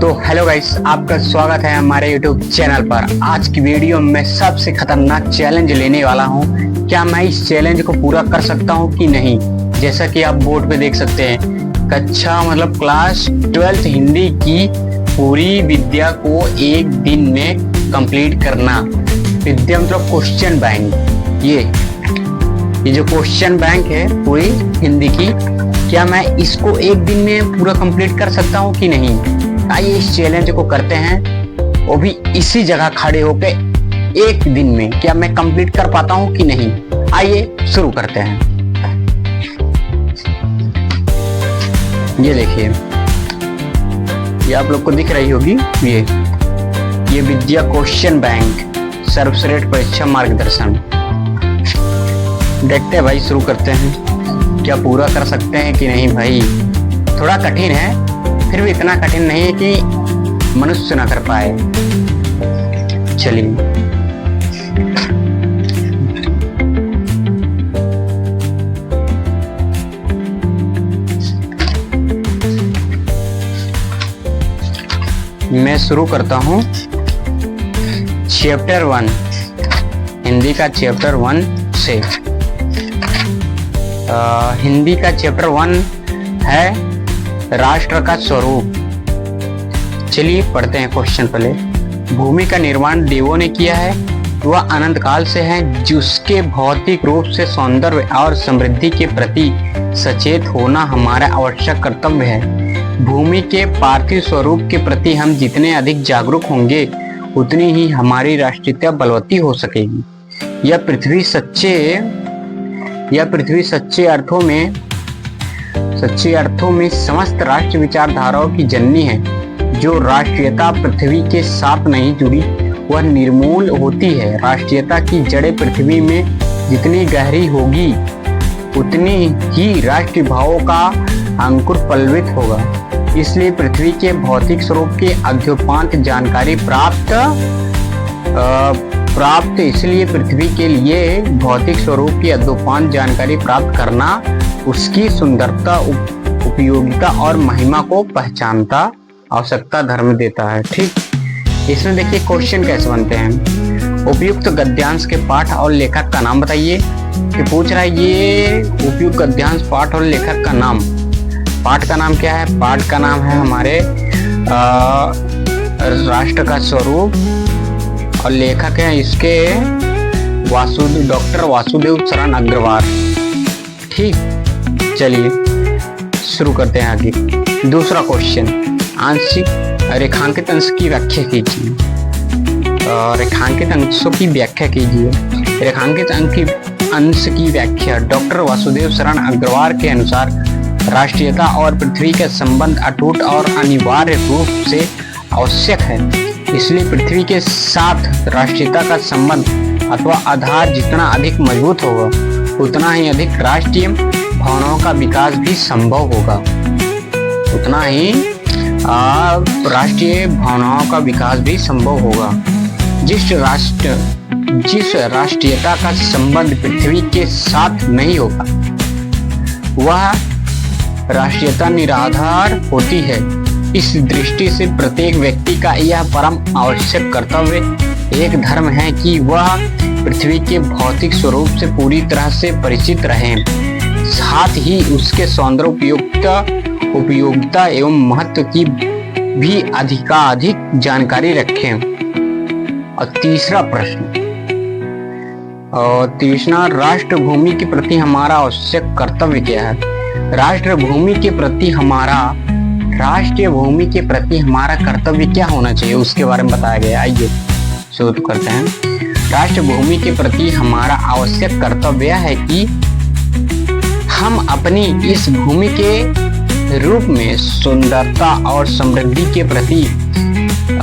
तो hello guys, आपका स्वागत है हमारे यूट्यूब चैनल पर। आज की वीडियो में सबसे खतरनाक चैलेंज लेने वाला हूं। क्या मैं इस चैलेंज को पूरा कर सकता हूं कि नहीं? जैसा कि आप बोर्ड पे देख सकते हैं, कक्षा मतलब क्लास 12th हिंदी की पूरी विद्या को एक दिन में कंप्लीट करना। विद्या मतलब क्वेश्चन बैंक। ये जो क्वेश्चन बैंक है पूरी हिंदी की, क्या मैं इसको एक दिन में पूरा कंप्लीट कर सकता हूँ कि नहीं? आइए इस चैलेंज को करते हैं, वो भी इसी जगह खड़े होकर एक दिन में। क्या मैं कंप्लीट कर पाता हूँ कि नहीं? आइए शुरू करते हैं। ये देखिए, ये आप लोग को दिख रही होगी, ये विद्या क्वेश्चन बैंक सर्वश्रेष्ठ परीक्षा मार्गदर्शन। देखते हैं भाई, शुरू करते हैं। क्या पूरा कर सकते हैं कि नहीं भाई? थोड़ा कठिन है, फिर भी इतना कठिन नहीं है कि मनुष्य ना कर पाए। चलिए, मैं शुरू करता हूं। चैप्टर 1 हिंदी का चैप्टर 1 से। हिंदी का चैप्टर 1 है राष्ट्र का स्वरूप। चलिए पढ़ते हैं क्वेश्चन पहले। भूमि का निर्माण देवों ने किया है, वह अनंत काल से है, जिसके भौतिक रूप से सौंदर्य और समृद्धि के प्रति सचेत होना हमारा आवश्यक कर्तव्य है। भूमि के पार्थिव स्वरूप के प्रति हम जितने अधिक जागरूक होंगे, उतनी ही हमारी राष्ट्रीयता बलवती हो सकेगी। यह पृथ्वी सच्चे अर्थों में समस्त राष्ट्र विचारधाराओं की जननी है। जो राष्ट्रीयता पृथ्वी के साथ नहीं जुड़ी, वह निर्मूल होती है। राष्ट्रीयता की जड़ें पृथ्वी में जितनी गहरी होगी, उतनी ही राष्ट्रीय भावों का अंकुर पल्लवित होगा। इसलिए पृथ्वी के भौतिक स्वरूप की अद्योपांत जानकारी इसलिए पृथ्वी के लिए भौतिक स्वरूप की अद्योपांत जानकारी प्राप्त करना उसकी सुंदरता, उपयोगिता और महिमा को पहचानता आवश्यकता धर्म देता है। ठीक, इसमें देखिए क्वेश्चन कैसे बनते हैं। उपयुक्त गद्यांश के पाठ और लेखक का नाम बताइए। कि पूछ रहा है ये उपयुक्त गद्यांश पाठ और लेखक का नाम। पाठ का नाम क्या है? पाठ का नाम है हमारे राष्ट्र का स्वरूप, और लेखक है इसके डॉक्टर वासुदेव शरण अग्रवाल। ठीक, चलिए शुरू करते हैं आगे। दूसरा क्वेश्चन, आंशिक रेखांकित अंश की व्याख्या कीजिए। रेखांकित अंशों की व्याख्या कीजिए। रेखांकित अंश की व्याख्या। डॉक्टर वासुदेव शरण अग्रवाल के अनुसार राष्ट्रीयता और पृथ्वी का संबंध अटूट और अनिवार्य रूप से आवश्यक है। इसलिए पृथ्वी के साथ राष्ट्रीयता का संबंध अथवा आधार जितना अधिक मजबूत होगा, उतना ही अधिक राष्ट्रीय भावनाओं का विकास भी संभव होगा। उतना ही राष्ट्रीय भावनाओं का विकास भी संभव होगा। जिस राष्ट्रीयता का संबंध पृथ्वी के साथ नहीं होगा, वह राष्ट्रीयता निराधार होती है। इस दृष्टि से प्रत्येक व्यक्ति का यह परम आवश्यक कर्तव्य एक धर्म है कि वह पृथ्वी के भौतिक स्वरूप से पूरी तरह से परिचित रहे, साथ ही उसके सौंदर्य, उपयोगिता एवं महत्व की भी अधिकाधिक जानकारी रखें। और तीसरा प्रश्न, राष्ट्र भूमि के प्रति हमारा आवश्यक कर्तव्य क्या है? राष्ट्रीय भूमि के प्रति हमारा कर्तव्य क्या होना चाहिए, उसके बारे में बताया गया। आइए शुरू करते हैं। राष्ट्र भूमि के प्रति हमारा आवश्यक कर्तव्य है कि हम अपनी इस भूमि के रूप में सुंदरता और समृद्धि के प्रति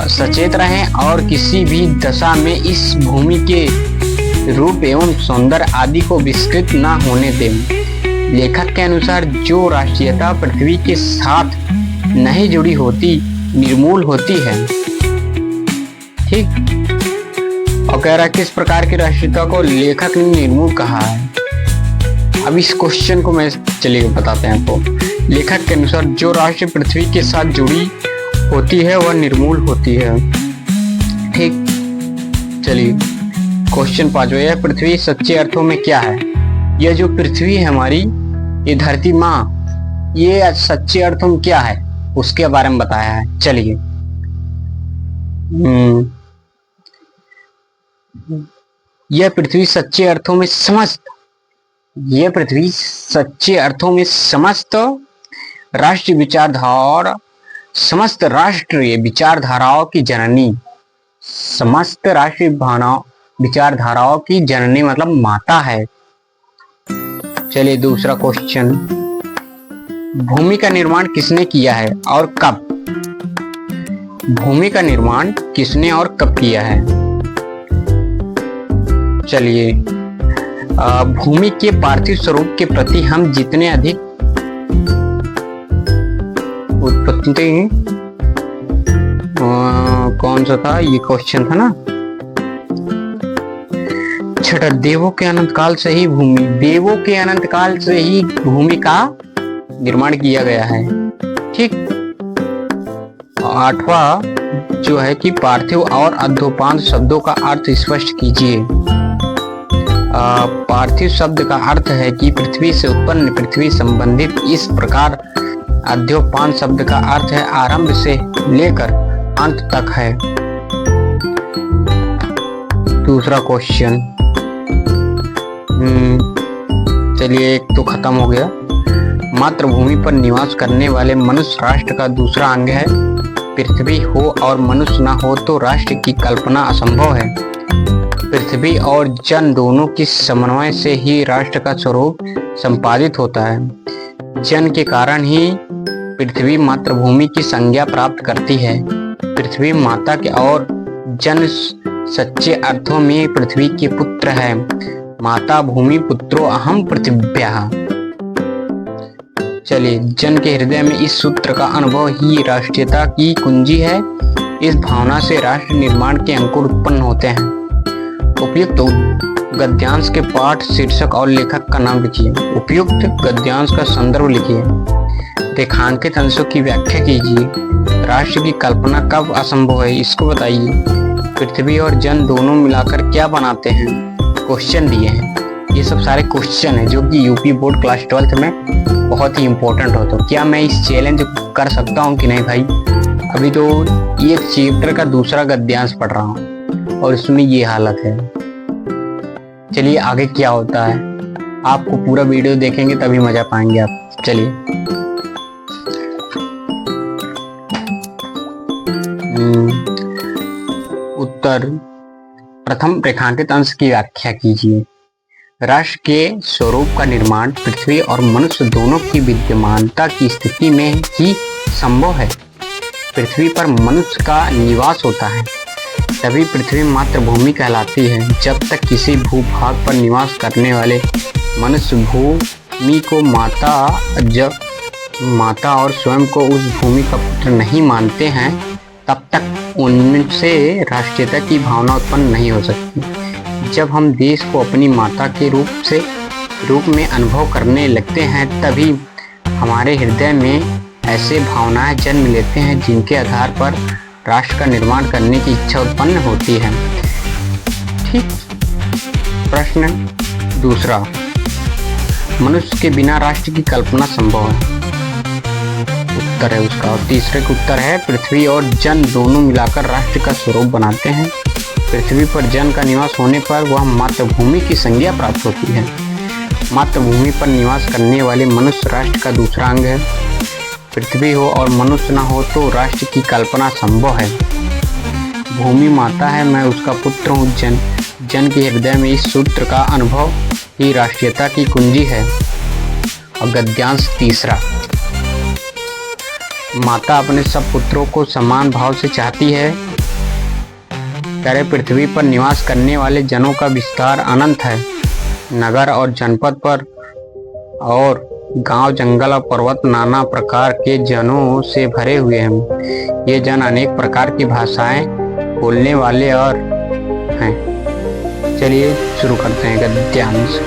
सचेत रहें और किसी भी दशा में इस भूमि के रूप एवं सौंदर्य आदि को विकृत न होने दें। लेखक के अनुसार जो राष्ट्रीयता पृथ्वी के साथ नहीं जुड़ी होती, निर्मूल होती है। ठीक, और कह रहा है किस प्रकार की राष्ट्रीयता को लेखक ने निर्मूल कहा है। अब इस क्वेश्चन को मैं चलिए बताते हैं आपको। लेखक के अनुसार जो राष्ट्र पृथ्वी के साथ जुड़ी होती है वह निर्मूल होती है। ठीक, चलिए क्वेश्चन 5, यह पृथ्वी सच्चे अर्थों में क्या है? यह जो पृथ्वी है हमारी, ये धरती माँ, ये सच्चे अर्थों में क्या है उसके बारे में बताया है। चलिए, यह पृथ्वी सच्चे अर्थों में समस्त, यह पृथ्वी सच्चे अर्थों में समस्त राष्ट्रीय विचारधारा, समस्त राष्ट्रीय विचारधाराओं की जननी, समस्त राष्ट्रीय विचारधाराओं की जननी मतलब माता है। चलिए दूसरा क्वेश्चन, भूमि का निर्माण किसने किया है और कब? भूमि का निर्माण किसने और कब किया है? चलिए, भूमि के पार्थिव स्वरूप के प्रति हम जितने अधिक उत्पत्ति, कौन सा था ये क्वेश्चन था ना, छठा, देवों के अनंत काल से ही भूमि, देवों के अनंत काल से ही भूमि का निर्माण किया गया है। ठीक, आठवां जो है कि पार्थिव और अधोपांत शब्दों का अर्थ स्पष्ट कीजिए। पार्थिव शब्द का अर्थ है कि पृथ्वी से उत्पन्न, पृथ्वी संबंधित। इस प्रकार अध्योपांत शब्द का अर्थ है आरंभ से लेकर अंत तक है। दूसरा क्वेश्चन, चलिए एक तो खत्म हो गया। मातृभूमि पर निवास करने वाले मनुष्य राष्ट्र का दूसरा अंग है। पृथ्वी हो और मनुष्य न हो तो राष्ट्र की कल्पना असंभव है। पृथ्वी और जन दोनों की समन्वय से ही राष्ट्र का स्वरूप संपादित होता है। जन के कारण ही पृथ्वी मातृभूमि की संज्ञा प्राप्त करती है। पृथ्वी माता के और जन सच्चे अर्थों में पृथ्वी के पुत्र है। माता भूमि पुत्रो अहम पृथिव्याः। चलिए, जन के हृदय में इस सूत्र का अनुभव ही राष्ट्रीयता की कुंजी है। इस भावना से राष्ट्र निर्माण के अंकुर उत्पन्न होते हैं। उपयुक्त गद्यांश के पाठ, शीर्षक और लेखक का नाम लिखिए। उपयुक्त गद्यांश का संदर्भ लिखिए। रेखांकित अंशों की व्याख्या कीजिए। राष्ट्र की कल्पना कब असंभव है इसको बताइए। पृथ्वी और जन दोनों मिलाकर क्या बनाते हैं? क्वेश्चन दिए हैं। ये सब सारे क्वेश्चन हैं जो कि यूपी बोर्ड क्लास 12th में बहुत ही इंपॉर्टेंट हो। तो क्या मैं इस चैलेंज कर सकता हूँ कि नहीं भाई? अभी तो ये चैप्टर का दूसरा गद्यांश पढ़ रहा हूँ और इसमें ये हालत है। चलिए आगे क्या होता है, आपको पूरा वीडियो देखेंगे तभी मजा पाएंगे आप। चलिए, उत्तर, प्रथम रेखांकित अंश की व्याख्या कीजिए। राष्ट्र के स्वरूप का निर्माण पृथ्वी और मनुष्य दोनों की विद्यमानता की स्थिति में ही संभव है। पृथ्वी पर मनुष्य का निवास होता है, तभी पृथ्वी मातृभूमि कहलाती है। जब तक किसी भूभाग पर निवास करने वाले मनुष्य भूमि को माता और स्वयं को उस भूमि का पुत्र नहीं मानते हैं, तब तक उनसे राष्ट्रीयता की भावना उत्पन्न नहीं हो सकती। जब हम देश को अपनी माता के रूप में अनुभव करने लगते हैं, तभी हमारे हृदय में ऐसे भावनाएं जन्म लेते हैं जिनके आधार पर राष्ट्र का निर्माण करने की इच्छा उत्पन्न होती है। ठीक, प्रश्न दूसरा, मनुष्य के बिना राष्ट्र की कल्पना संभव है? उत्तर है उसका। और तीसरे का उत्तर है, पृथ्वी और जन दोनों मिलाकर राष्ट्र का स्वरूप बनाते हैं। पृथ्वी पर जन का निवास होने पर वह मातृभूमि की संज्ञा प्राप्त होती है। मातृभूमि पर निवास करने वाले मनुष्य राष्ट्र का दूसरा अंग है। पृथ्वी हो और मनुष्य न हो तो राष्ट्र की कल्पना संभव है। भूमि माता है, मैं उसका पुत्र हूँ। जन के हृदय में इस सूत्र का अनुभव ही राष्ट्रीयता की कुंजी है। और गद्यांश तीसरा, माता अपने सब पुत्रों को समान भाव से चाहती है। करे पृथ्वी पर निवास करने वाले जनों का विस्तार अनंत है। नगर और जनपद पर और गांव, जंगल और पर्वत नाना प्रकार के जनों से भरे हुए हैं। ये जन अनेक प्रकार की भाषाएं बोलने वाले और हैं। चलिए शुरू करते हैं गद्यांश।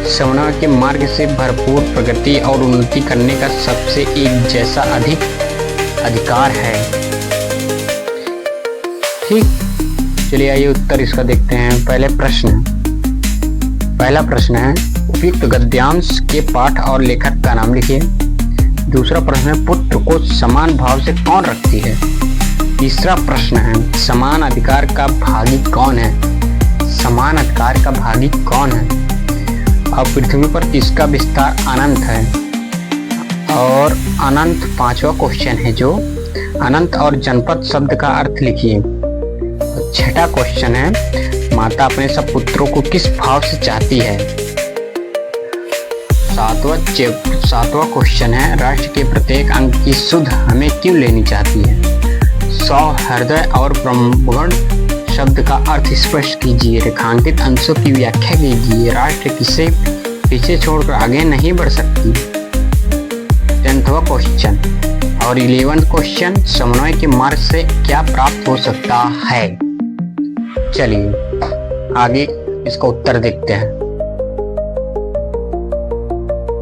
समन्वय के मार्ग से भरपूर प्रगति और उन्नति करने का सबसे एक जैसा अधिक अधिकार है। ठीक, चलिए आइए उत्तर इसका देखते हैं। पहला प्रश्न है उपयुक्त गद्यांश के पाठ और लेखक का नाम लिखिए। दूसरा प्रश्न है पुत्र को समान भाव से कौन रखती है। तीसरा प्रश्न है समान अधिकार का भागी कौन है। समान अधिकार का भागी कौन है। अब पृथ्वी पर किसका विस्तार अनंत है। और अनंत पांचवा क्वेश्चन है जो अनंत और जनपद शब्द का अर्थ लिखिए। छठा क्वेश्चन है माता अपने सब पुत्रों को किस भाव से चाहती है। सातवां क्वेश्चन है राष्ट्र के प्रत्येक अंग की सुध हमें क्यों लेनी चाहती है। हृदय और ब्रह्मांड शब्द का अर्थ स्पष्ट कीजिए। रेखांकित अंशों की व्याख्या कीजिए। राष्ट्र किसे पीछे छोड़कर आगे नहीं बढ़ सकती। 10वां क्वेश्चन और 11वां क्वेश्चन समन्वय के मार्ग से क्या प्राप्त हो सकता है। चलिए आगे इसका उत्तर देखते हैं।